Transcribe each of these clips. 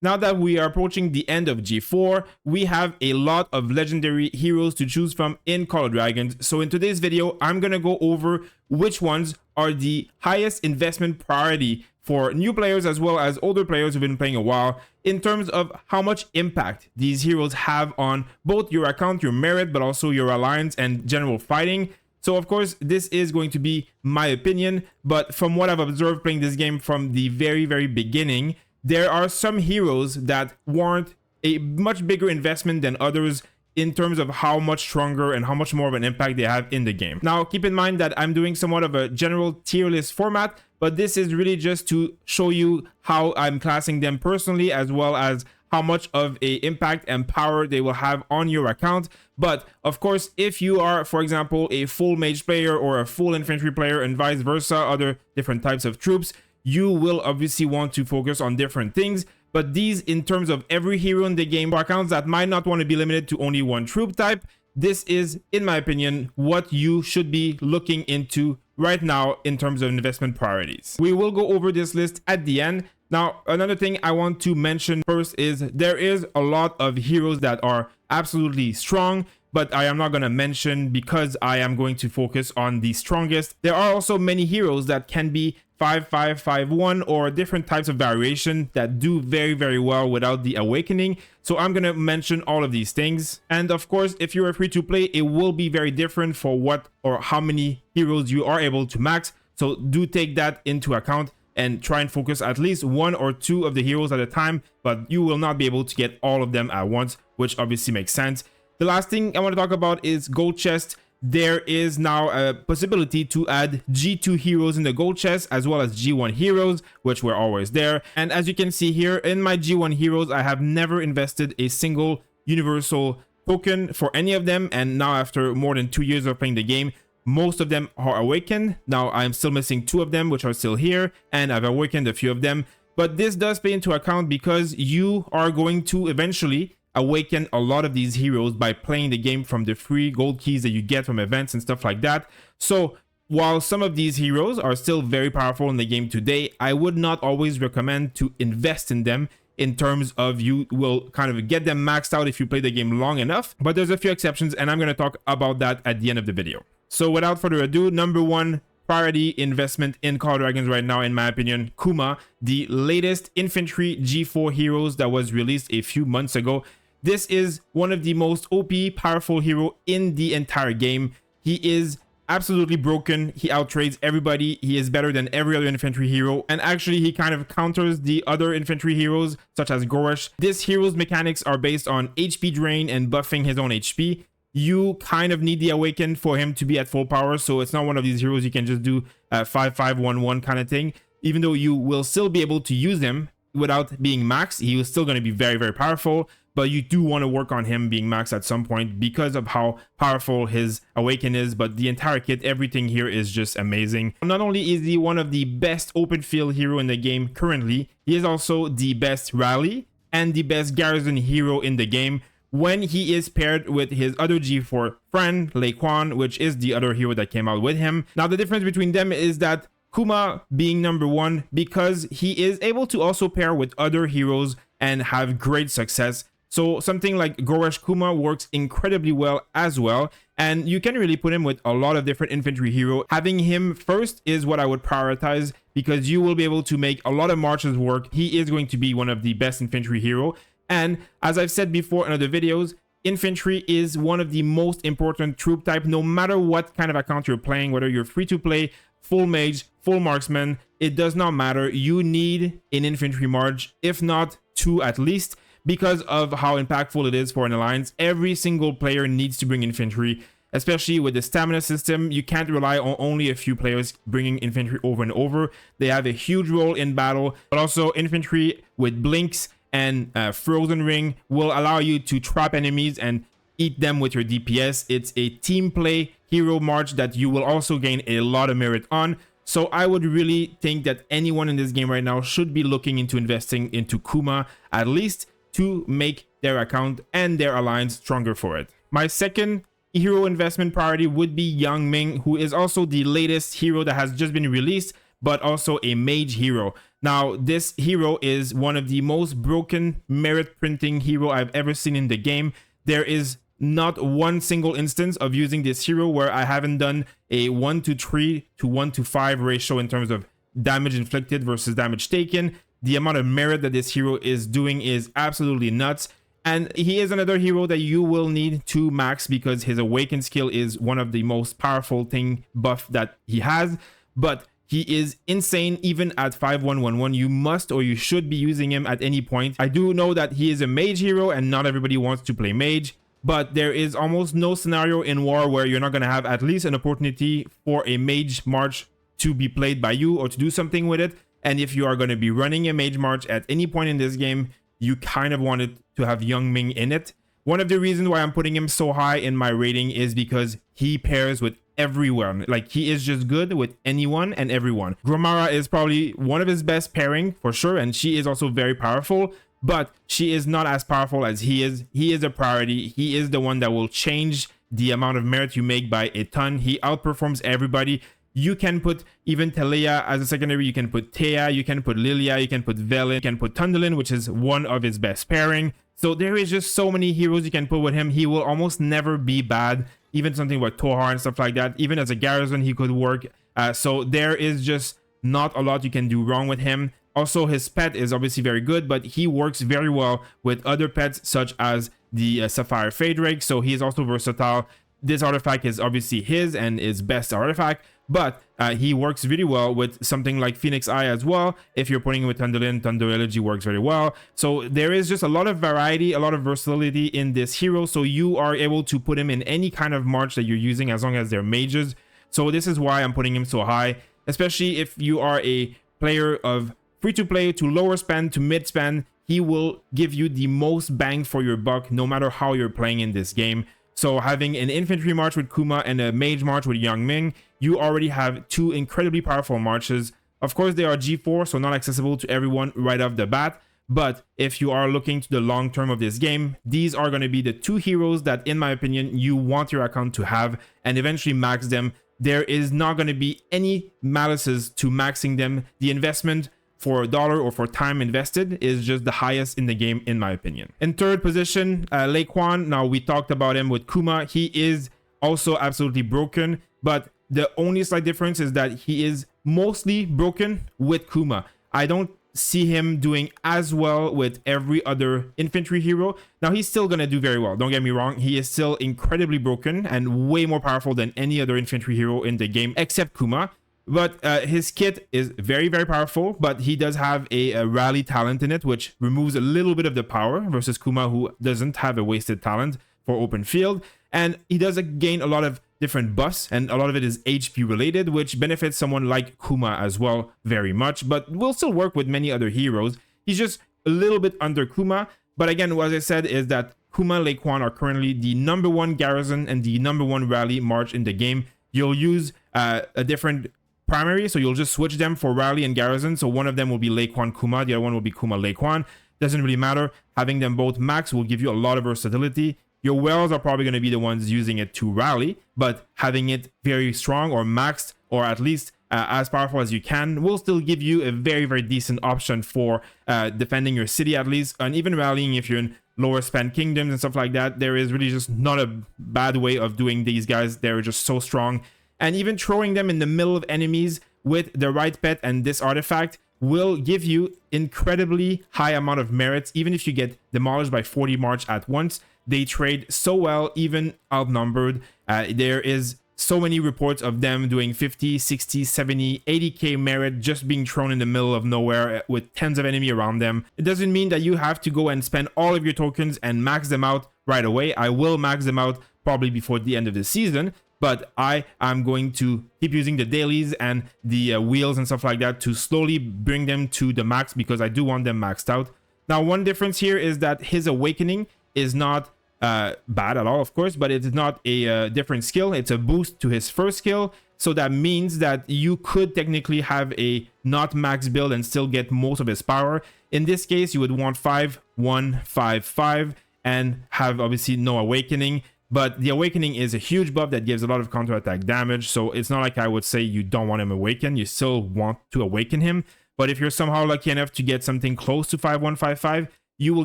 Now that we are approaching the end of G4, we have a lot of legendary heroes to choose from in Call of Dragons. So in today's video, I'm going to go over which ones are the highest investment priority for new players as well as older players who've been playing a while in terms of how much impact these heroes have on both your account, your merit, but also your alliance and general fighting. So of course, this is going to be my opinion, but from what I've observed playing this game from the very beginning, there are some heroes that warrant a much bigger investment than others in terms of how much stronger and how much more of an impact they have in the game. Now, keep in mind that I'm doing somewhat of a general tier list format, but this is really just to show you how I'm classing them personally, as well as how much of a impact and power they will have on your account. But of course, if you are, for example, a full mage player or a full infantry player and vice versa, other different types of troops, you will obviously want to focus on different things. But these, in terms of every hero in the game, for accounts that might not want to be limited to only one troop type, this is, in my opinion, what you should be looking into right now in terms of investment priorities. We will go over this list at the end. Now, another thing I want to mention first is there is a lot of heroes that are absolutely strong, but I am not going to mention because I am going to focus on the strongest. There are also many heroes that can be 5-5-5-1 or different types of variation that do very well without the awakening. So I'm going to mention all of these things. And of course, if you're a free to play, it will be very different for what or how many heroes you are able to max. So do take that into account and try and focus at least one or two of the heroes at a time, but you will not be able to get all of them at once, which obviously makes sense. The last thing I want to talk about is gold chest. There is now a possibility to add G2 heroes in the gold chest as well as G1 heroes, which were always there. And as you can see here in my G1 heroes, I have never invested a single universal token for any of them. And now after more than 2 years of playing the game, most of them are awakened. Now I'm still missing 2 of them, which are still here, and I've awakened a few of them. But this does pay into account because you are going to eventually awaken a lot of these heroes by playing the game from the free gold keys that you get from events and stuff like that. So while some of these heroes are still very powerful in the game today, I would not always recommend to invest in them in terms of you will kind of get them maxed out if you play the game long enough. But there's a few exceptions, and I'm going to talk about that at the end of the video. So without further ado, number one priority investment in Call of Dragons right now, in my opinion, Kuma, the latest infantry G4 heroes that was released a few months ago. This is one of the most OP powerful hero in the entire game. He is absolutely broken. He outtrades everybody. He is better than every other infantry hero. And actually, he kind of counters the other infantry heroes, such as Goresh. This hero's mechanics are based on HP drain and buffing his own HP. You kind of need the awaken for him to be at full power. So it's not one of these heroes you can just do 5-5-1-1 kind of thing. Even though you will still be able to use him without being maxed, he is still going to be very powerful. But you do want to work on him being maxed at some point because of how powerful his awaken is. But the entire kit, everything here is just amazing. Not only is he one of the best open field hero in the game currently, he is also the best rally and the best garrison hero in the game when he is paired with his other G4 friend, Lei Kuan, which is the other hero that came out with him. Now, the difference between them is that Kuma being number one because he is able to also pair with other heroes and have great success. So something like Goresh Kuma works incredibly well as well. And you can really put him with a lot of different infantry hero. Having him first is what I would prioritize because you will be able to make a lot of marches work. He is going to be one of the best infantry hero. And as I've said before in other videos, infantry is one of the most important troop type, no matter what kind of account you're playing, whether you're free to play, full mage, full marksman, it does not matter. You need an infantry march, if not 2 at least, because of how impactful it is for an alliance. Every single player needs to bring infantry, especially with the stamina system. You can't rely on only a few players bringing infantry over and over. They have a huge role in battle, but also infantry with blinks and frozen ring will allow you to trap enemies and eat them with your DPS. It's a team play hero march that you will also gain a lot of merit on. So I would really think that anyone in this game right now should be looking into investing into Kuma, at least to make their account and their alliance stronger for it. My second hero investment priority would be Yun-Ming, who is also the latest hero that has just been released, but also a mage hero. Now, this hero is one of the most broken merit printing hero I've ever seen in the game. There is not one single instance of using this hero where I haven't done a 1-to-3 to 1-to-5 ratio in terms of damage inflicted versus damage taken. The amount of merit that this hero is doing is absolutely nuts. And he is another hero that you will need to max because his awaken skill is one of the most powerful thing buff that he has. But he is insane even at 5111. You must or you should be using him at any point. I do know that he is a mage hero and not everybody wants to play mage, but there is almost no scenario in war where you're not going to have at least an opportunity for a mage march to be played by you or to do something with it. And if you are going to be running a mage march at any point in this game, you kind of want it to have Yun-Ming in it. One of the reasons why I'm putting him so high in my rating is because he pairs with everyone. Like, he is just good with anyone and everyone. Gromara is probably one of his best pairing for sure, and she is also very powerful, but she is not as powerful as he is. He is a priority. He is the one that will change the amount of merit you make by a ton. He outperforms everybody. You can put even Theia as a secondary, you can put Theia, you can put Liliya, you can put Velyn, you can put Thundelyn, which is one of his best pairing. So there is just so many heroes you can put with him. He will almost never be bad. Even something like Tohar and stuff like that. Even as a garrison, he could work. So there is just not a lot you can do wrong with him. Also, his pet is obviously very good, but he works very well with other pets such as the Sapphire Fade Rake. So he is also versatile. This artifact is obviously his and his best artifact, but he works really well with something like Phoenix Eye as well. If you're putting him with Thunderlyn, Thunder Elegy works very well. So there is just a lot of variety, a lot of versatility in this hero. So you are able to put him in any kind of march that you're using as long as they're mages. So this is why I'm putting him so high, especially if you are a player of free-to-play to lower spend to mid-spend. He will give you the most bang for your buck no matter how you're playing in this game. So having an infantry march with Kuma and a mage march with Yun-Ming, you already have two incredibly powerful marches. Of course, they are G4, so not accessible to everyone right off the bat. But if you are looking to the long term of this game, these are going to be the two heroes that, in my opinion, you want your account to have and eventually max them. There is not going to be any malices to maxing them. The investment for $1 or for time invested is just the highest in the game, in my opinion. In third position, Lei Kuan. Now, we talked about him with Kuma. He is also absolutely broken, but the only slight difference is that he is mostly broken with Kuma. I don't see him doing as well with every other infantry hero. Now, he's still going to do very well. Don't get me wrong. He is still incredibly broken and way more powerful than any other infantry hero in the game, except Kuma. But his kit is very, very powerful, but he does have a rally talent in it, which removes a little bit of the power versus Kuma, who doesn't have a wasted talent for open field. And he does gain a lot of different buffs, and a lot of it is HP related, which benefits someone like Kuma as well very much, but will still work with many other heroes. He's just a little bit under Kuma. But again, what I said is that Kuma and Lei Kuan are currently the #1 garrison and the #1 rally march in the game. You'll use a different primary, so you'll just switch them for rally and garrison. So one of them will be Lei Kuan Kuma, the other one will be Kuma Lei Kuan. Doesn't really matter. Having them both max will give you a lot of versatility. Your wells are probably going to be the ones using it to rally, but having it very strong or maxed, or at least as powerful as you can, will still give you a very, very decent option for defending your city at least, and even rallying if you're in lower spend kingdoms and stuff like that. There is really just not a bad way of doing these guys. They're just so strong. And even throwing them in the middle of enemies with the right pet and this artifact will give you incredibly high amount of merits, even if you get demolished by 40 march at once. They trade so well, even outnumbered. There is so many reports of them doing 50, 60, 70, 80k merit just being thrown in the middle of nowhere with tens of enemy around them. It doesn't mean that you have to go and spend all of your tokens and max them out right away. I will max them out probably before the end of the season, but I am going to keep using the dailies and the wheels and stuff like that to slowly bring them to the max, because I do want them maxed out. Now, one difference here is that his awakening is not bad at all, of course, but it is not a different skill. It's a boost to his first skill. So that means that you could technically have a not max build and still get most of his power. In this case, you would want 5, 1, 5, 5 and have obviously no awakening. but the Awakening is a huge buff that gives a lot of counterattack damage, so it's not like I would say you don't want him awakened. You still want to awaken him, but if you're somehow lucky enough to get something close to 5155, you will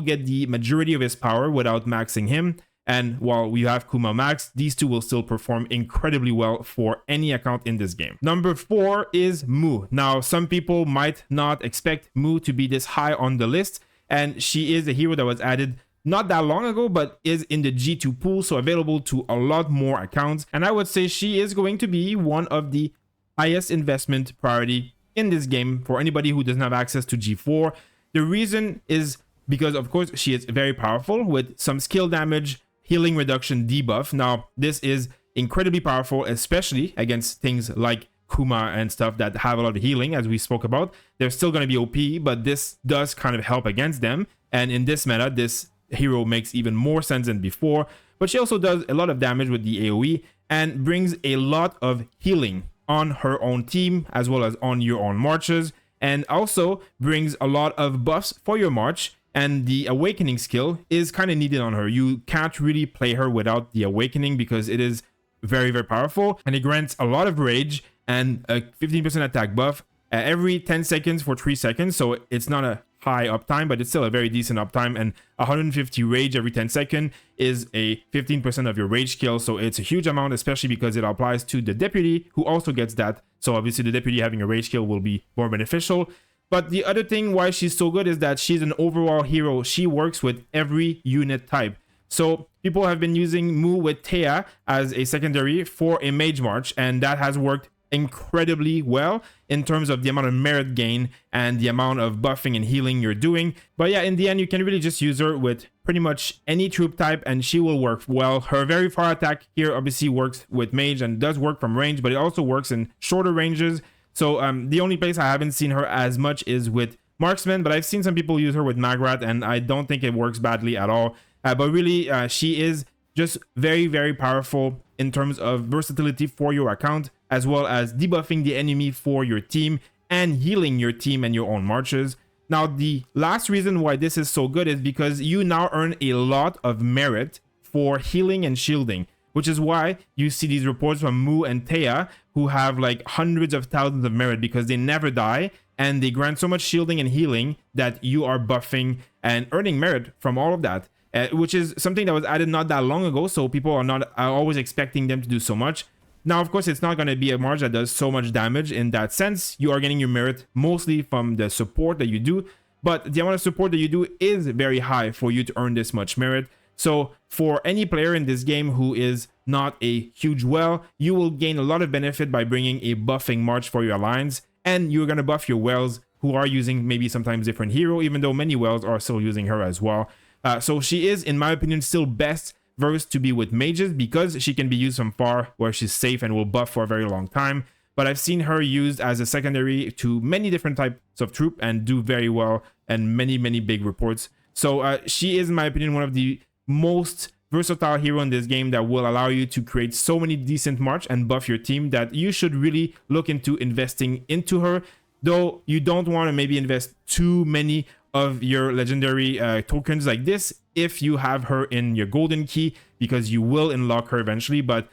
get the majority of his power without maxing him. And while we have Kuma max, these two will still perform incredibly well for any account in this game. Number 4 is Mu. Now, some people might not expect Mu to be this high on the list, and she is a hero that was added not that long ago, but is in the G2 pool, so available to a lot more accounts. And I would say she is going to be one of the highest investment priority in this game for anybody who doesn't have access to G4. The reason is because, of course, she is very powerful with some skill damage, healing reduction debuff. Now, this is incredibly powerful, especially against things like Kuma and stuff that have a lot of healing, as we spoke about. They're still going to be OP, but this does kind of help against them. And in this meta, this hero makes even more sense than before. But she also does a lot of damage with the AoE and brings a lot of healing on her own team as well as on your own marches, and also brings a lot of buffs for your march. And the Awakening skill is kind of needed on her. You can't really play her without the Awakening because it is very, very powerful, and it grants a lot of rage and a 15% attack buff every 10 seconds for 3 seconds. So it's not a high uptime, but it's still a very decent uptime, and 150 rage every 10 seconds is a 15% of your rage skill. So it's a huge amount, especially because it applies to the deputy, who also gets that. So obviously the deputy having a rage skill will be more beneficial. But the other thing why she's so good is that she's an overall hero. She works with every unit type. So people have been using Mu with Theia as a secondary for a mage march, and that has worked incredibly well in terms of the amount of merit gain and the amount of buffing and healing you're doing. But yeah, in the end, you can really just use her with pretty much any troop type and she will work well. Her very far attack here obviously works with mage and does work from range, but it also works in shorter ranges. So the only place I haven't seen her as much is with marksman, but I've seen some people use her with Maggrat, and I don't think it works badly at all. But really, she is just very, very powerful in terms of versatility for your account, as well as debuffing the enemy for your team and healing your team and your own marches. Now, the last reason why this is so good is because you now earn a lot of merit for healing and shielding, which is why you see these reports from Mu and Theia who have like hundreds of thousands of merit because they never die and they grant so much shielding and healing that you are buffing and earning merit from all of that, which is something that was added not that long ago. So people are always expecting them to do so much. Now, of course, it's not going to be a march that does so much damage in that sense. You are getting your merit mostly from the support that you do, but the amount of support that you do is very high for you to earn this much merit. So for any player in this game who is not a huge well, you will gain a lot of benefit by bringing a buffing march for your alliance, and you're going to buff your wells who are using maybe sometimes different hero, even though many wells are still using her as well. So she is, in my opinion, still best versed to be with mages because she can be used from far where she's safe and will buff for a very long time. But I've seen her used as a secondary to many different types of troop and do very well and many big reports. So she is, in my opinion, one of the most versatile hero in this game that will allow you to create so many decent march and buff your team that you should really look into investing into her. Though you don't want to maybe invest too many of your legendary tokens like this if you have her in your golden key, because you will unlock her eventually. But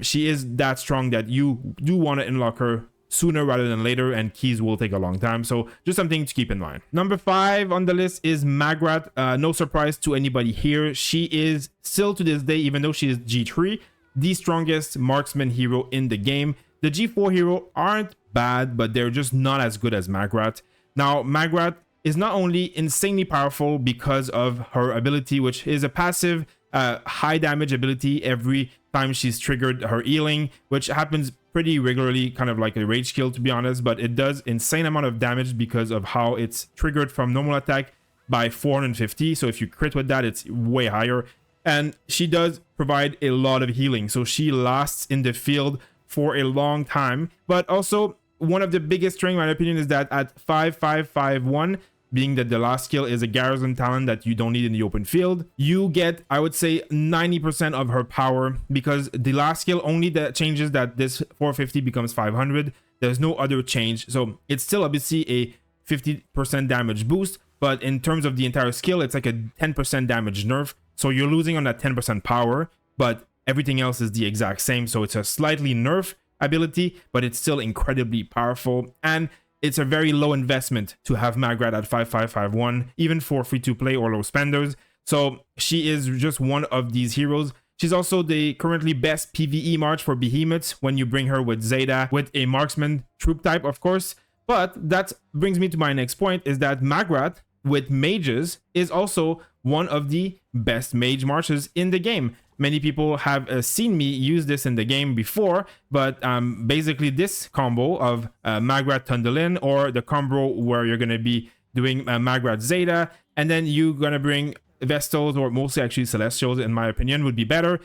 she is that strong that you do want to unlock her sooner rather than later, and keys will take a long time. So just something to keep in mind. Number 5 on the list is Maggrat. No surprise to anybody here. She is still to this day, even though she is G3, the strongest marksman hero in the game. The G4 hero aren't bad, but they're just not as good as Maggrat. Now, Maggrat is not only insanely powerful because of her ability, which is a passive high damage ability every time she's triggered her healing, which happens pretty regularly, kind of like a rage skill to be honest, but it does insane amount of damage because of how it's triggered from normal attack by 450. So if you crit with that, it's way higher. And she does provide a lot of healing, so she lasts in the field for a long time. But also, one of the biggest strengths, in my opinion, is that at 5551, being that the last skill is a garrison talent that you don't need in the open field, you get, I would say, 90% of her power, because the last skill only that changes that this 450 becomes 500. There's no other change. So it's still obviously a 50% damage boost, but in terms of the entire skill, it's like a 10% damage nerf. So you're losing on that 10% power, but everything else is the exact same. So it's a slightly nerf ability, but it's still incredibly powerful. And it's a very low investment to have Maggrat at 5551, even for free-to-play or low spenders. So she is just one of these heroes. She's also the currently best PvE March for behemoths when you bring her with Zeta, with a marksman troop type, of course. But that brings me to my next point, is that Maggrat with mages is also one of the best mage marches in the game. Many people have seen me use this in the game before, but basically this combo of Maggrat Thundelyn, or the combo where you're going to be doing Maggrat Zeta, and then you're going to bring Vestals, or mostly actually Celestials in my opinion, would be better.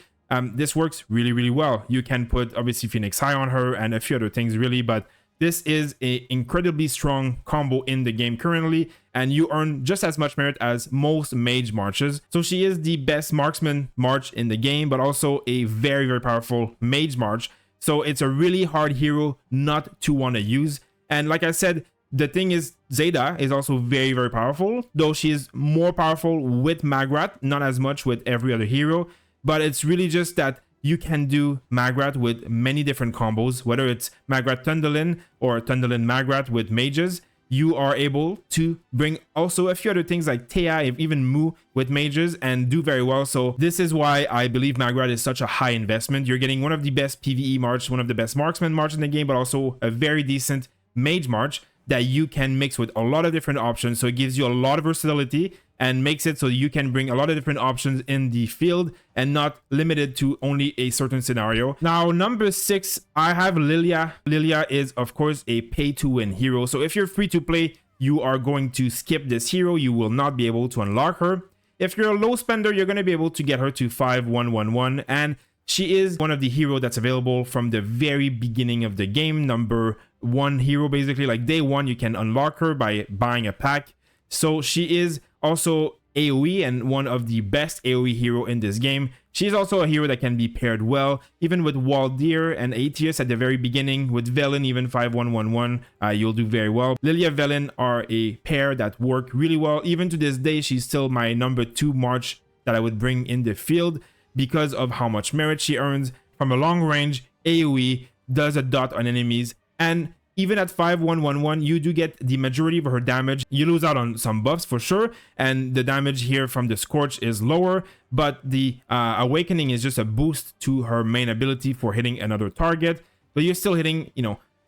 This works really, really well. You can put obviously Phoenix High on her and a few other things really, but this is an incredibly strong combo in the game currently, and you earn just as much merit as most mage marches. So she is the best marksman march in the game, but also a very, very powerful mage march. So it's a really hard hero not to want to use. And like I said, the thing is, Zeta is also very, very powerful, though she is more powerful with Maggrat, not as much with every other hero. But it's really just that you can do Maggrat with many different combos, whether it's Maggrat Thundelyn or Thundelyn Maggrat with mages. You are able to bring also a few other things like Theia, even Mu with mages, and do very well. So this is why I believe Maggrat is such a high investment. You're getting one of the best PvE march, one of the best marksman march in the game, but also a very decent mage march that you can mix with a lot of different options. So it gives you a lot of versatility and makes it so you can bring a lot of different options in the field and not limited to only a certain scenario. Now, number 6, I have Liliya. Liliya is, of course, a pay-to-win hero. So if you're free to play, you are going to skip this hero. You will not be able to unlock her. If you're a low spender, you're going to be able to get her to 5111, and she is one of the heroes that's available from the very beginning of the game. Number 1 hero, basically, like day 1, you can unlock her by buying a pack. So she is also AoE and one of the best AoE hero in this game. She is also a hero that can be paired well, even with Waldir and Aetius at the very beginning. With Velyn, even 5111, you'll do very well. Liliya Velyn are a pair that work really well. Even to this day, she's still my number 2 march that I would bring in the field because of how much merit she earns from a long range. AoE does a dot on enemies, and even at 5111, you do get the majority of her damage. You lose out on some buffs for sure, and the damage here from the Scorch is lower, but the Awakening is just a boost to her main ability for hitting another target. But you're still hitting,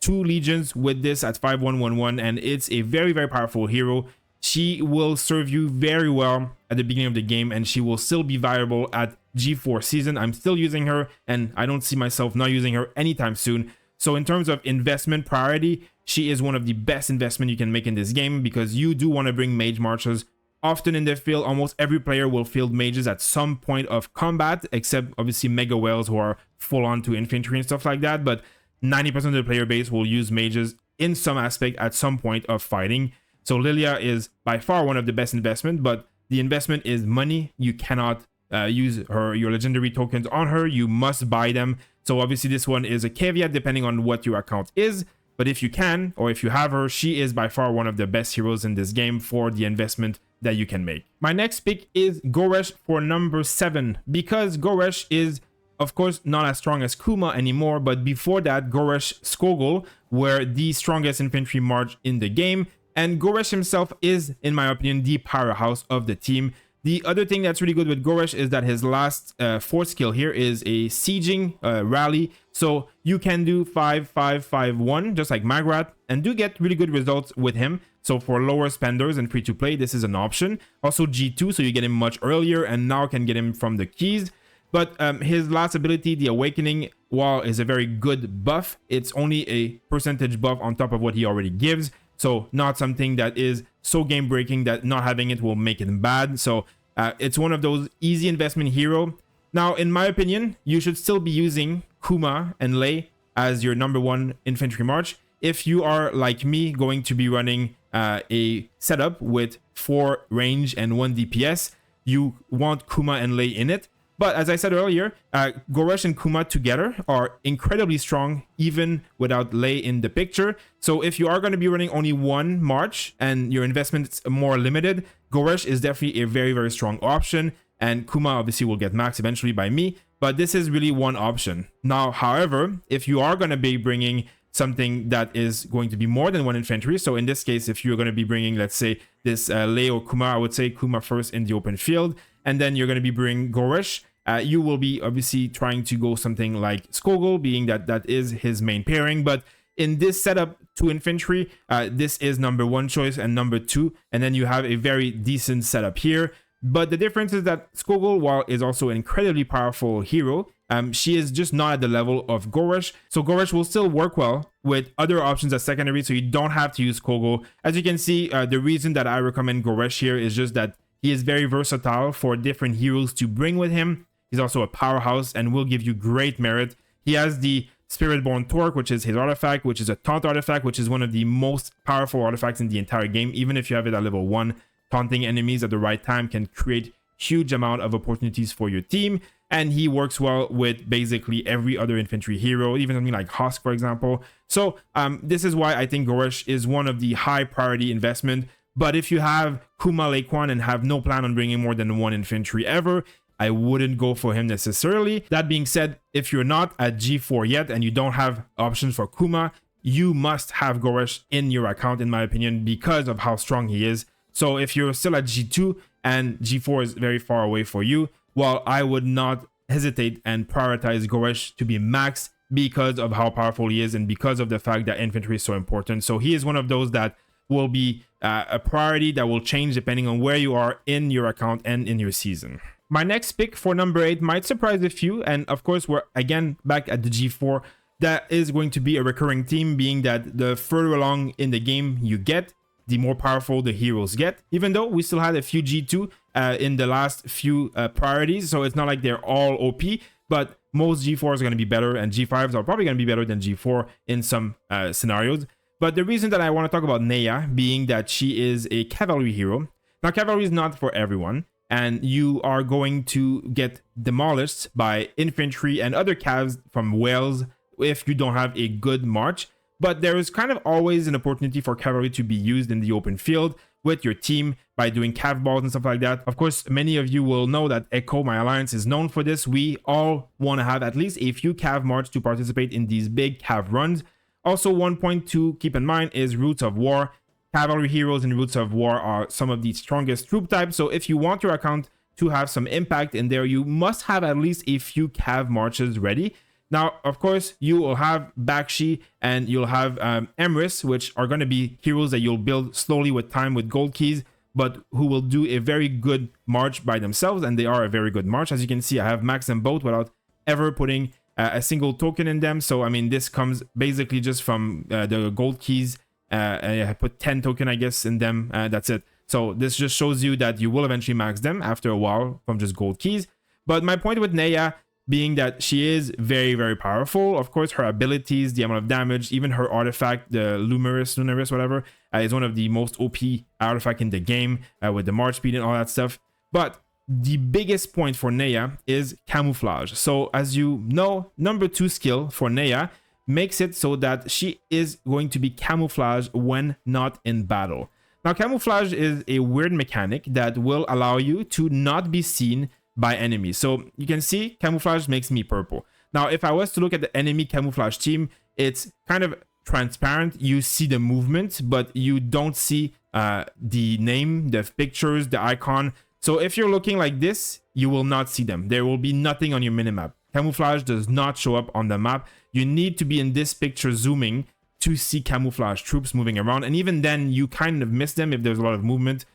2 legions with this at 5111, and it's a very, very powerful hero. She will serve you very well at the beginning of the game, and she will still be viable at G4 season. I'm still using her, and I don't see myself not using her anytime soon. So in terms of investment priority, she is one of the best investment you can make in this game, because you do want to bring mage marches often in the field. Almost every player will field mages at some point of combat, except obviously mega whales who are full on to infantry and stuff like that. But 90% of the player base will use mages in some aspect at some point of fighting. So Liliya is by far one of the best investment, but the investment is money. You cannot use your legendary tokens on her. You must buy them. So obviously this one is a caveat depending on what your account is, but if you can, or if you have her, she is by far one of the best heroes in this game for the investment that you can make. My next pick is Goresh for number 7, because Goresh is of course not as strong as Kuma anymore, but before that, Goresh Skogul were the strongest infantry march in the game, and Goresh himself is, in my opinion, the powerhouse of the team. The other thing that's really good with Goresh is that his last 4th skill here is a sieging rally. So you can do 5-5-5-1 just like Maggrat, and do get really good results with him. So for lower spenders and free to play, this is an option. Also G2, so you get him much earlier, and now can get him from the keys. But his last ability, the Awakening, while is a very good buff, it's only a percentage buff on top of what he already gives. So not something that is so game breaking that not having it will make it bad. So it's one of those easy investment hero. Now, in my opinion, you should still be using Kuma and Lei as your number 1 infantry march. If you are like me, going to be running a setup with 4 range and 1 DPS, you want Kuma and Lei in it. But as I said earlier, Goresh and Kuma together are incredibly strong, even without Lei in the picture. So if you are going to be running only 1 march and your investment is more limited, Goresh is definitely a very, very strong option. And Kuma obviously will get maxed eventually by me. but this is really one option. Now, however, if you are going to be bringing something that is going to be more than one infantry, so in this case, if you're going to be bringing, let's say, this Lei or Kuma, I would say Kuma first in the open field, and then you're going to be bringing Goresh, you will be obviously trying to go something like Skogul, being that that is his main pairing. But in this setup, 2 infantry, this is number 1 choice and number 2, and then you have a very decent setup here. But the difference is that Skogul, while is also an incredibly powerful hero, she is just not at the level of Goresh. So Goresh will still work well with other options as secondary, so you don't have to use Skogul. As you can see, the reason that I recommend Goresh here is just that he is very versatile for different heroes to bring with him. He's also a powerhouse and will give you great merit. He has the Spiritborn Torque, which is his artifact, which is a taunt artifact, which is one of the most powerful artifacts in the entire game. Even if you have it at level 1, taunting enemies at the right time can create huge amount of opportunities for your team. And he works well with basically every other infantry hero, even something like Hosk, for example. So this is why I think Goresh is one of the high priority investment. But if you have Kuma, Lei Kuan, and have no plan on bringing more than 1 infantry ever, I wouldn't go for him necessarily. That being said, if you're not at G4 yet and you don't have options for Kuma, you must have Goresh in your account, in my opinion, because of how strong he is. So if you're still at G2 and G4 is very far away for you, well, I would not hesitate and prioritize Goresh to be maxed because of how powerful he is and because of the fact that infantry is so important. So he is one of those that will be a priority that will change depending on where you are in your account and in your season. My next pick for number 8 might surprise a few, and of course we're again back at the G4. That is going to be a recurring theme, being that the further along in the game you get, the more powerful the heroes get, even though we still had a few G2 in the last few priorities, so it's not like they're all OP, but most G4s are going to be better, and G5s are probably going to be better than G4 in some scenarios. But the reason that I want to talk about Neya, being that she is a cavalry hero. Now, cavalry is not for everyone, and you are going to get demolished by infantry and other cavs from Wales if you don't have a good march. But there is kind of always an opportunity for cavalry to be used in the open field with your team by doing cav balls and stuff like that. Of course, many of you will know that Echo, my alliance, is known for this. We all want to have at least a few cav march to participate in these big cav runs. Also, one point to keep in mind is Roots of War. Cavalry heroes in Roots of War are some of the strongest troop types, so if you want your account to have some impact in there, you must have at least a few cav marches ready. Now, of course, you will have Bakshi and you'll have Emrys, which are going to be heroes that you'll build slowly with time with gold keys, but who will do a very good march by themselves, and they are a very good march. As you can see, I have maxed them both without ever putting a single token in them. So, I mean, this comes basically just from the gold keys. I put 10 token, I guess, in them. That's it. So this just shows you that you will eventually max them after a while from just gold keys. But my point with Neya being that she is very, very powerful. Of course, her abilities, the amount of damage, even her artifact, the Lunaris, whatever, is one of the most OP artifact in the game with the march speed and all that stuff. But the biggest point for Neya is camouflage. So as you know, number 2 skill for Neya makes it so that she is going to be camouflaged when not in battle. Now, camouflage is a weird mechanic that will allow you to not be seen by enemies. So you can see camouflage makes me purple. Now, if I was to look at the enemy camouflage team, it's kind of transparent. You see the movement, but you don't see the name, the pictures, the icon. So if you're looking like this, you will not see them. There will be nothing on your minimap. Camouflage does not show up on the map. You need to be in this picture zooming to see camouflage troops moving around. And even then, you kind of miss them if there's a lot of movement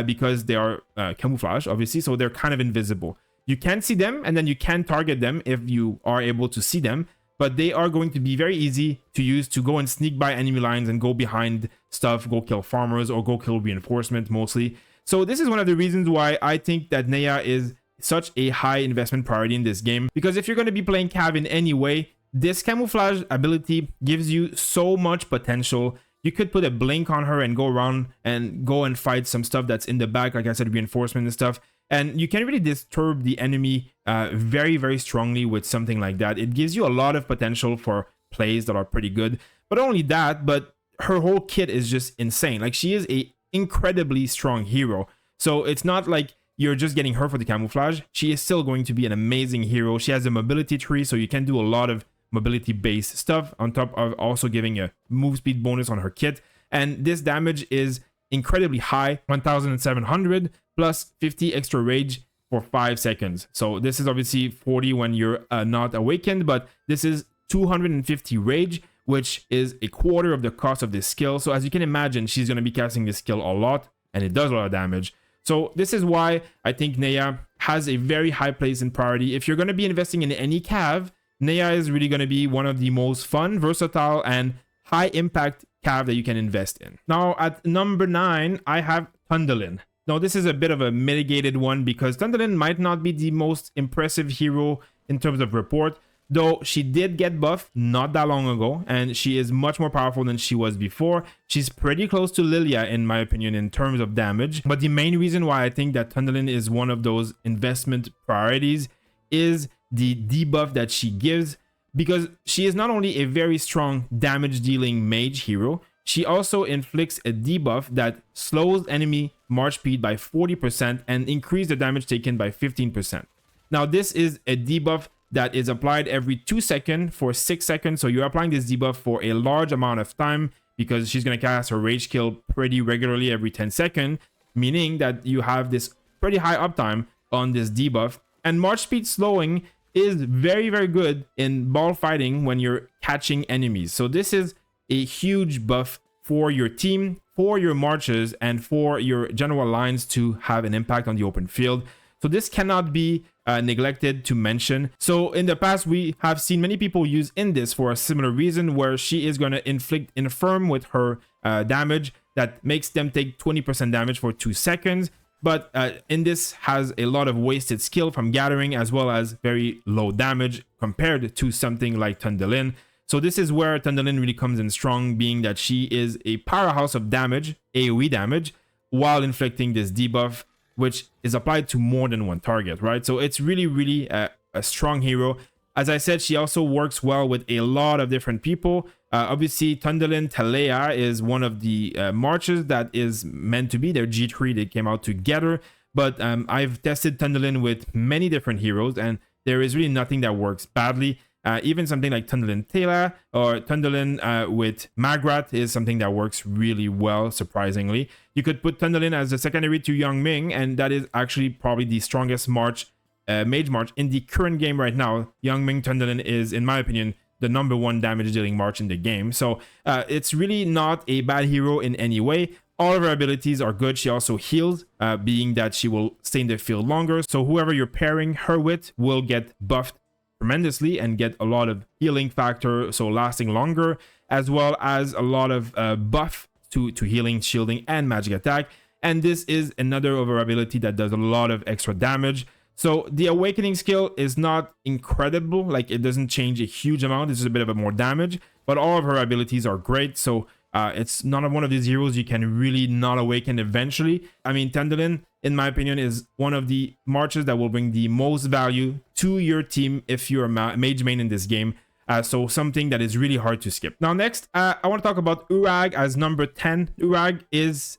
because they are camouflage, obviously. So they're kind of invisible. You can see them and then you can target them if you are able to see them. But they are going to be very easy to use to go and sneak by enemy lines and go behind stuff, go kill farmers or go kill reinforcement mostly. So this is one of the reasons why I think that Neya is such a high investment priority in this game, because if you're going to be playing cav in any way, this camouflage ability gives you so much potential. You could put a blink on her and go around and go and fight some stuff that's in the back, like I said, reinforcement and stuff, and you can really disturb the enemy very, very strongly with something like that. It gives you a lot of potential for plays that are pretty good. But not only that, but her whole kit is just insane. Like, she is a incredibly strong hero, so it's not like you're just getting her for the camouflage, she is still going to be an amazing hero. She has a mobility tree, so you can do a lot of mobility based stuff on top of also giving a move speed bonus on her kit. And this damage is incredibly high, 1700 plus 50 extra rage for 5 seconds. So this is obviously 40 when you're not awakened, but this is 250 rage, which is a quarter of the cost of this skill. So as you can imagine, she's going to be casting this skill a lot, and it does a lot of damage. So this is why I think Neya has a very high place in priority. If you're going to be investing in any cav, Neya is really going to be one of the most fun, versatile, and high impact cav that you can invest in. Now at number 9, I have Thundelyn. Now this is a bit of a mitigated one because Thundelyn might not be the most impressive hero in terms of report, though she did get buffed not that long ago, and she is much more powerful than she was before. She's pretty close to Liliya, in my opinion, in terms of damage. But the main reason why I think that Thundelyn is one of those investment priorities is the debuff that she gives, because she is not only a very strong damage dealing mage hero, she also inflicts a debuff that slows enemy march speed by 40% and increases the damage taken by 15%. Now this is a debuff that is applied every 2 seconds for 6 seconds. So you're applying this debuff for a large amount of time because she's going to cast her rage kill pretty regularly every 10 seconds, meaning that you have this pretty high uptime on this debuff. And march speed slowing is very, very good in ball fighting when you're catching enemies. So this is a huge buff for your team, for your marches, and for your general lines to have an impact on the open field. So this cannot be neglected to mention. So in the past, we have seen many people use Indis for a similar reason, where she is going to inflict infirm with her damage that makes them take 20% damage for 2 seconds. But Indis has a lot of wasted skill from gathering, as well as very low damage compared to something like Thundelyn. So this is where Thundelyn really comes in strong, being that she is a powerhouse of damage, AoE damage, while inflicting this debuff, which is applied to more than one target, right? So it's really, really a strong hero. As I said, she also works well with a lot of different people. Obviously, Thundelyn Theia is one of the marches that is meant to be their G3. They came out together. But I've tested Thundelyn with many different heroes, and there is really nothing that works badly. Even something like Thundelyn Theia or Thundelyn with Maggrat is something that works really well, surprisingly. You could put Thundelyn as a secondary to Yun-Ming, and that is actually probably the strongest mage march in the current game right now. Yun-Ming Thundelyn is, in my opinion, the #1 damage dealing march in the game. So it's really not a bad hero in any way. All of her abilities are good. She also heals, being that she will stay in the field longer. So whoever you're pairing her with will get buffed tremendously and get a lot of healing factor, so lasting longer, as well as a lot of buff to healing, shielding, and magic attack. And this is another of her ability that does a lot of extra damage. So the awakening skill is not incredible, like it doesn't change a huge amount. This is a bit of a more damage, but all of her abilities are great. So it's not one of these heroes you can really not awaken eventually. I mean, Thundelyn, in my opinion, is one of the marches that will bring the most value to your team if you're a mage main in this game. So something that is really hard to skip. Now next, I want to talk about Urag as number 10. Urag is,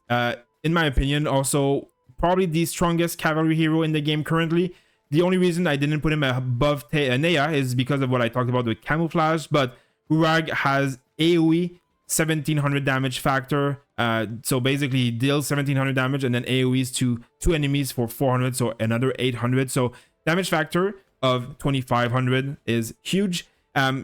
in my opinion, also probably the strongest cavalry hero in the game currently. The only reason I didn't put him above Neya is because of what I talked about with camouflage, but Urag has AoE 1700 damage factor. So basically he deals 1700 damage and then AoEs to 2 enemies for 400, so another 800. So damage factor of 2500 is huge.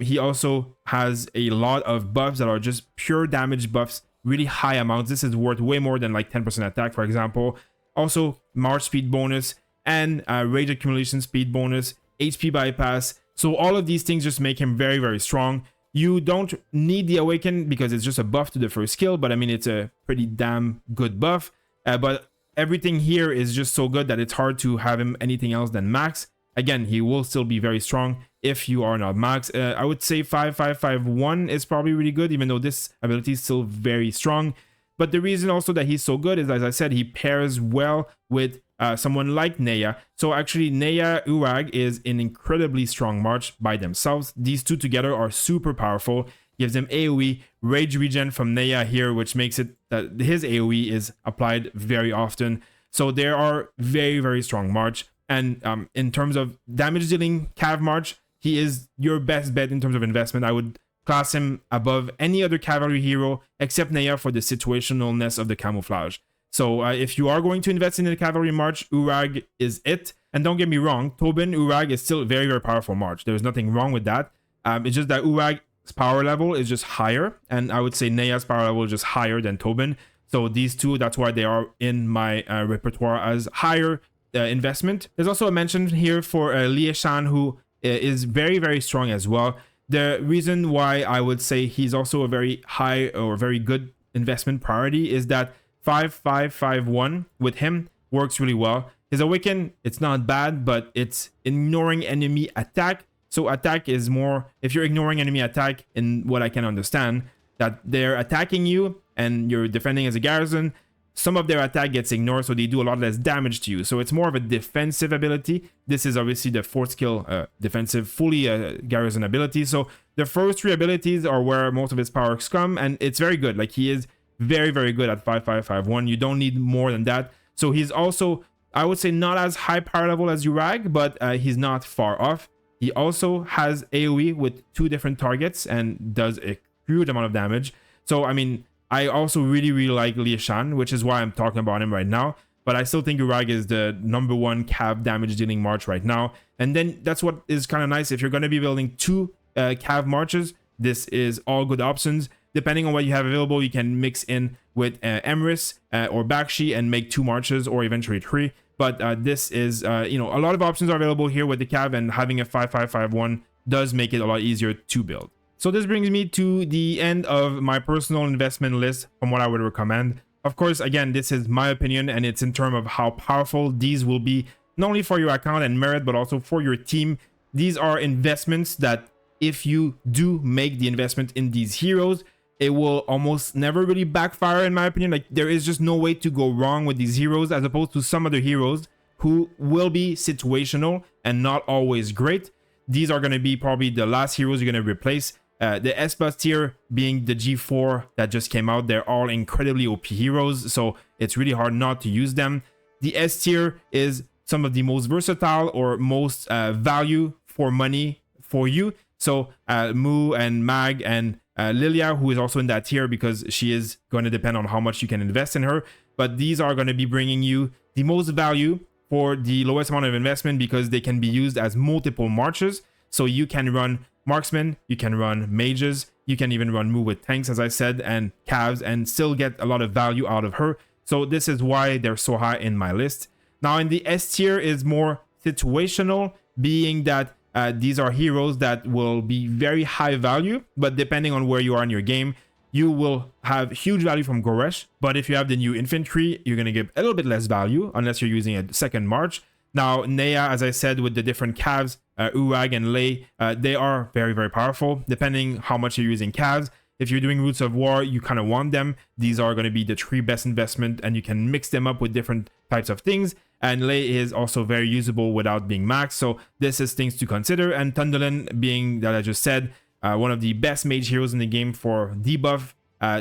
He also has a lot of buffs that are just pure damage buffs, really high amounts. This is worth way more than like 10% attack, for example. Also march speed bonus and rage accumulation speed bonus, HP bypass. So all of these things just make him very, very strong. You don't need the awaken because it's just a buff to the first skill, but I mean, it's a pretty damn good buff. But everything here is just so good that it's hard to have him anything else than max. Again, he will still be very strong if you are not max. I would say 5551 is probably really good, even though this ability is still very strong. But the reason also that he's so good is, as I said, he pairs well with someone like Neya. So actually, Neya, Urag is an incredibly strong march by themselves. These two together are super powerful. Gives them AoE, rage regen from Neya here, which makes it that his AoE is applied very often. So there are very, very strong march. And in terms of damage dealing cav march, he is your best bet in terms of investment. I would class him above any other cavalry hero except Neya for the situationalness of the camouflage. So if you are going to invest in the cavalry march, Urag is it. And don't get me wrong, Tobin Urag is still very, very powerful march. There's nothing wrong with that. It's just that Urag's power level is just higher, and I would say Neya's power level is just higher than Tobin. So these two, that's why they are in my repertoire as higher investment. There's also a mention here for Lieh-Shan, who is very, very strong as well. The reason why I would say he's also a very high or very good investment priority is that 5-5-5-1 with him works really well. His awaken, it's not bad, but it's ignoring enemy attack. So attack is more, if you're ignoring enemy attack, in what I can understand, that they're attacking you and you're defending as a garrison, some of their attack gets ignored, so they do a lot less damage to you. So it's more of a defensive ability. This is obviously the fourth skill, defensive, fully garrison ability. So the first three abilities are where most of his powers come, and it's very good. Like, he is very, very good at 5-5-5-1. You don't need more than that. So he's also, I would say, not as high power level as Urag, but he's not far off. He also has AoE with 2 different targets and does a huge amount of damage. So, I mean, I also really, really like Lieh-Shan, which is why I'm talking about him right now. But I still think Urag is the #1 cav damage dealing march right now. And then that's what is kind of nice. If you're going to be building 2 cav marches, this is all good options. Depending on what you have available, you can mix in with Emrys or Bakshi and make 2 marches or eventually 3. But this is, you know, a lot of options are available here with the cav, and having a 5-5-5-1 does make it a lot easier to build. So this brings me to the end of my personal investment list from what I would recommend. Of course, again, this is my opinion, and it's in terms of how powerful these will be, not only for your account and merit, but also for your team. These are investments that if you do make the investment in these heroes, it will almost never really backfire, in my opinion. Like, there is just no way to go wrong with these heroes, as opposed to some other heroes who will be situational and not always great. These are going to be probably the last heroes you're going to replace. The S+ tier being the G4 that just came out, they're all incredibly OP heroes, so it's really hard not to use them. The S tier is some of the most versatile or most value for money for you. So Mu and Mag and Liliya, who is also in that tier because she is going to depend on how much you can invest in her. But these are going to be bringing you the most value for the lowest amount of investment because they can be used as multiple marches. So you can run marksmen, you can run mages, you can even run Mu with tanks, as I said, and calves, and still get a lot of value out of her. So this is why they're so high in my list. Now in the S tier is more situational, being that these are heroes that will be very high value, but depending on where you are in your game, you will have huge value from Goresh. But if you have the new infantry, you're going to give a little bit less value unless you're using a second march. Now, Neya, as I said, with the different calves, Urag and Lei, they are very, very powerful, depending how much you're using calves. If you're doing Roots of War, you kind of want them. These are going to be the 3 best investment, and you can mix them up with different types of things. And Lei is also very usable without being maxed, so this is things to consider. And Thundelyn, being that I just said, one of the best mage heroes in the game for debuff,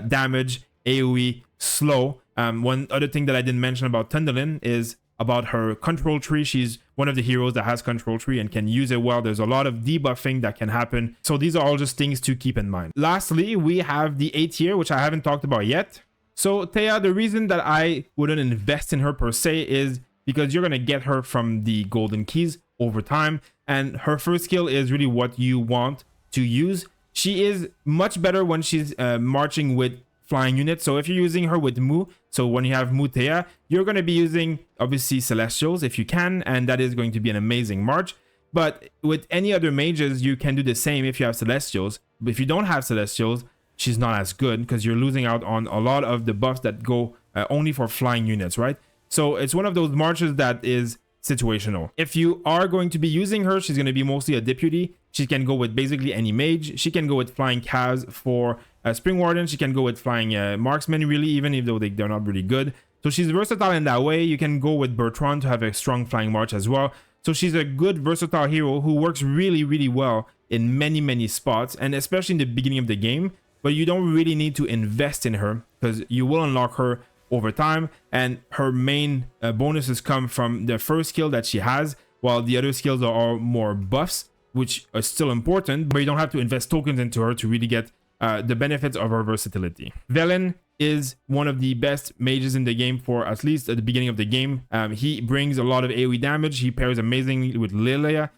damage, AoE, slow. One other thing that I didn't mention about Thundelyn is about her control tree. She's one of the heroes that has control tree and can use it well. There's a lot of debuffing that can happen. So these are all just things to keep in mind. Lastly, we have the A tier, which I haven't talked about yet. So Theia, the reason that I wouldn't invest in her per se is because you're going to get her from the golden keys over time. And her first skill is really what you want to use. She is much better when she's marching with flying units. So if you're using her with Mu, so when you have Mu Theia, you're going to be using obviously Celestials if you can, and that is going to be an amazing march. But with any other mages, you can do the same if you have Celestials. But if you don't have Celestials, she's not as good because you're losing out on a lot of the buffs that go only for flying units, right? So it's one of those marches that is situational. If you are going to be using her, she's going to be mostly a deputy. She can go with basically any mage. She can go with flying calves for Spring Warden. She can go with flying marksmen, really, even if though they're not really good. So she's versatile in that way. You can go with Bertrand to have a strong flying march as well. So she's a good versatile hero who works really, really well in many, many spots, and especially in the beginning of the game. But you don't really need to invest in her because you will unlock her over time, and her main bonuses come from the first skill that she has, while the other skills are all more buffs, which are still important, but you don't have to invest tokens into her to really get the benefits of her versatility. Velyn is one of the best mages in the game, for at least at the beginning of the game. He brings a lot of AoE damage. He pairs amazingly with Liliya.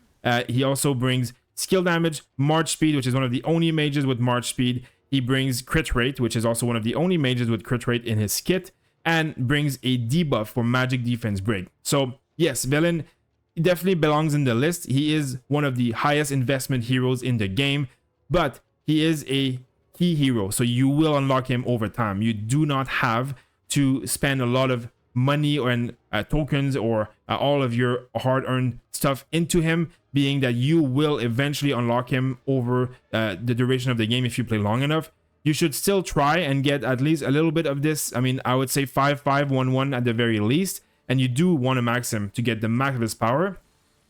He also brings skill damage, march speed, which is one of the only mages with march speed. He brings crit rate, which is also one of the only mages with crit rate in his kit, and brings a debuff for magic defense break. So yes, Velyn definitely belongs in the list. He is one of the highest investment heroes in the game, but he is a key hero, so you will unlock him over time. You do not have to spend a lot of money or tokens or all of your hard-earned stuff into him, being that you will eventually unlock him over the duration of the game if you play long enough. You should still try and get at least a little bit of this. I mean, I would say 5-5-1-1 at the very least, and you do want to max him to get the max of his power.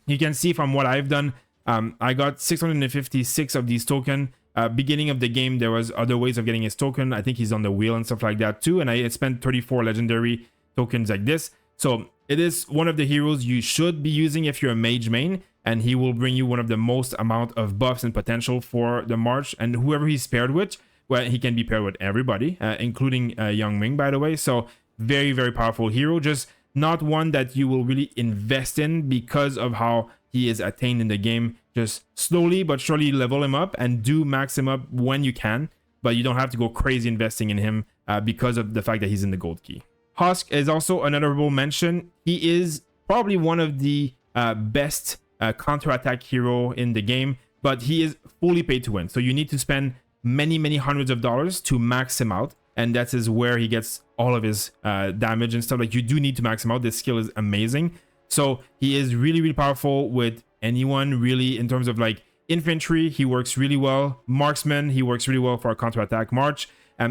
You can see from what I've done, I got 656 of these tokens. Beginning of the game, there was other ways of getting his token. I think he's on the wheel and stuff like that too, and I spent 34 legendary tokens like this. So it is one of the heroes you should be using if you're a mage main, and he will bring you one of the most amount of buffs and potential for the march. And whoever he's paired with, well, he can be paired with everybody, including Yun-Ming, by the way. So very, very powerful hero, just not one that you will really invest in because of how he is attained in the game. Just slowly but surely level him up and do max him up when you can, but you don't have to go crazy investing in him because of the fact that he's in the gold key. Hosk is also an honorable mention. He is probably one of the best counter-attack hero in the game, but he is fully paid to win. So you need to spend many hundreds of dollars to max him out, and that is where he gets all of his damage and stuff. Like, you do need to max him out. This skill is amazing. So he is really powerful with anyone, really, in terms of like infantry. He works really well. Marksman, he works really well for a counter-attack march.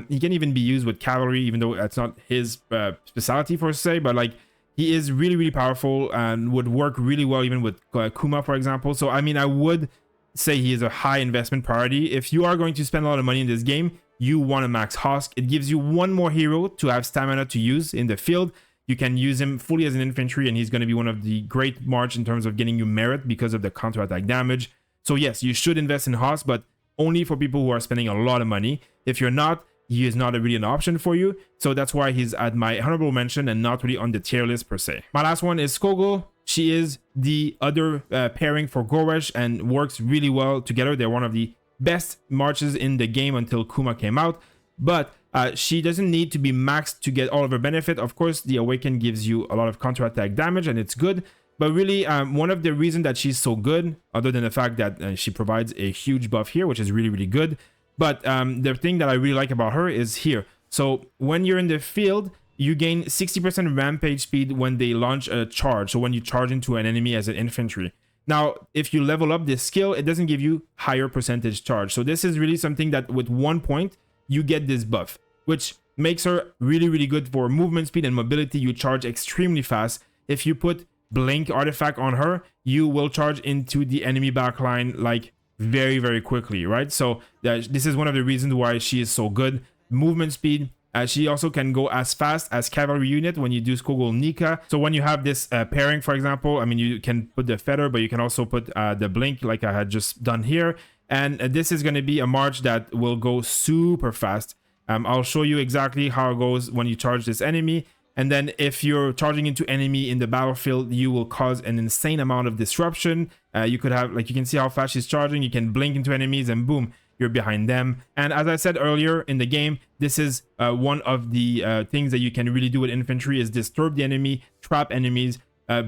He can even be used with cavalry, even though that's not his specialty for say, but like, he is really powerful and would work really well even with Kuma, for example. So I mean, I would say he is a high investment priority. If you are going to spend a lot of money in this game, you want to max Hosk. It gives you one more hero to have stamina to use in the field. You can use him fully as an infantry, and he's going to be one of the great march in terms of getting you merit because of the counter-attack damage. So yes, you should invest in Hosk, but only for people who are spending a lot of money. If you're not, he is not really an option for you. So that's why he's at my honorable mention and not really on the tier list per se. My last one is Skogul. She is the other pairing for Goresh and works really well together. They're one of the best marches in the game until Kuma came out. But she doesn't need to be maxed to get all of her benefit. Of course, the Awaken gives you a lot of counter-attack damage, and it's good. But really, one of the reasons that she's so good, other than the fact that she provides a huge buff here, which is really good. But the thing that I really like about her is here. So when you're in the field, you gain 60% rampage speed when they launch a charge. So when you charge into an enemy as an infantry. Now, if you level up this skill, it doesn't give you higher percentage charge. So this is really something that with 1 point, you get this buff, which makes her really good for movement speed and mobility. You charge extremely fast. If you put blink artifact on her, you will charge into the enemy backline like very quickly, right? So this is one of the reasons why she is so good. Movement speed. She also can go as fast as cavalry unit when you do Skogul Nika. So when you have this pairing, for example, I mean, you can put the feather, but you can also put the blink like I had just done here. And this is going to be a march that will go super fast. I'll show you exactly how it goes when you charge this enemy. And then if you're charging into enemy in the battlefield, you will cause an insane amount of disruption. You could have, like, you can see how fast she's charging. You can blink into enemies and boom, you're behind them. And as I said earlier in the game, this is one of the things that you can really do with infantry is disturb the enemy, trap enemies,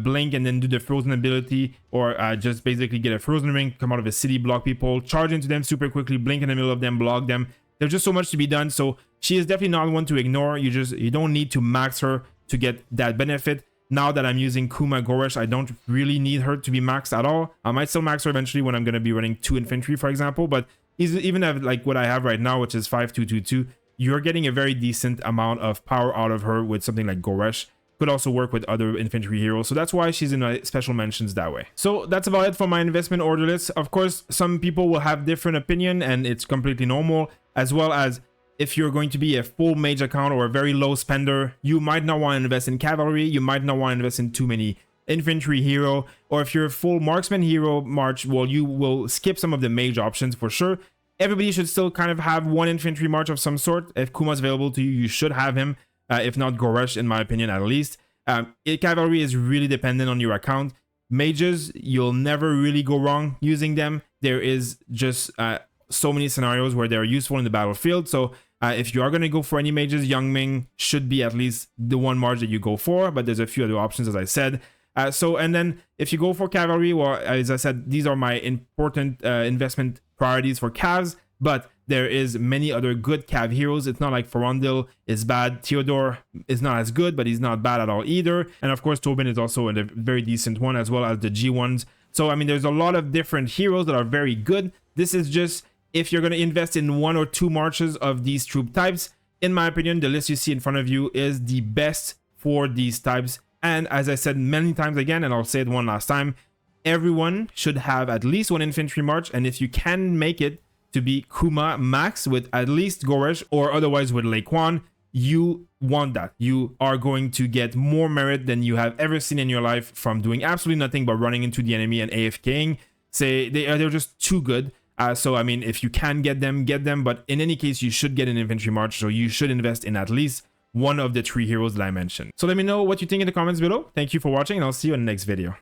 blink and then do the frozen ability, or just basically get a frozen ring, come out of a city, block people, charge into them super quickly, blink in the middle of them, block them. There's just so much to be done. So she is definitely not one to ignore. You don't need to max her to get that benefit. Now that I'm using Kuma Goresh, I don't really need her to be maxed at all. I might still max her eventually when I'm going to be running 2 infantry, for example, but even at like what I have right now, which is 5222, you're getting a very decent amount of power out of her with something like Goresh. Could also work with other infantry heroes, so that's why she's in my special mentions that way. So that's about it for my investment order list. Of course, some people will have different opinion, and it's completely normal, as well as if you're going to be a full mage account or a very low spender, you might not want to invest in cavalry, you might not want to invest in too many infantry hero, or if you're a full marksman hero march, well, you will skip some of the mage options for sure. Everybody should still kind of have one infantry march of some sort. If Kuma's available to you, you should have him, if not Goresh, in my opinion, at least. Cavalry is really dependent on your account. Mages, you'll never really go wrong using them. There is just so many scenarios where they're useful in the battlefield. So if you are going to go for any mages, Yun-Ming should be at least the one march that you go for, but there's a few other options, as I said. And then if you go for cavalry, well, as I said, these are my important investment priorities for calves, but there is many other good cav heroes. It's not like Thundelyn is bad. Theodore is not as good, but he's not bad at all either. And of course, Tobin is also a very decent one, as well as the G ones. So, I mean, there's a lot of different heroes that are very good. This is just if you're going to invest in 1 or 2 marches of these troop types. In my opinion, the list you see in front of you is the best for these types. And as I said many times again, and I'll say it one last time, everyone should have at least 1 infantry march. And if you can make it to be Kuma max with at least Goresh or otherwise with Lei Kuan, you want that. You are going to get more merit than you have ever seen in your life from doing absolutely nothing but running into the enemy and AFKing. They're just too good. So, I mean, if you can get them, get them. But in any case, you should get an infantry march. So you should invest in at least one of the 3 heroes that I mentioned. So let me know what you think in the comments below. Thank you for watching, and I'll see you in the next video.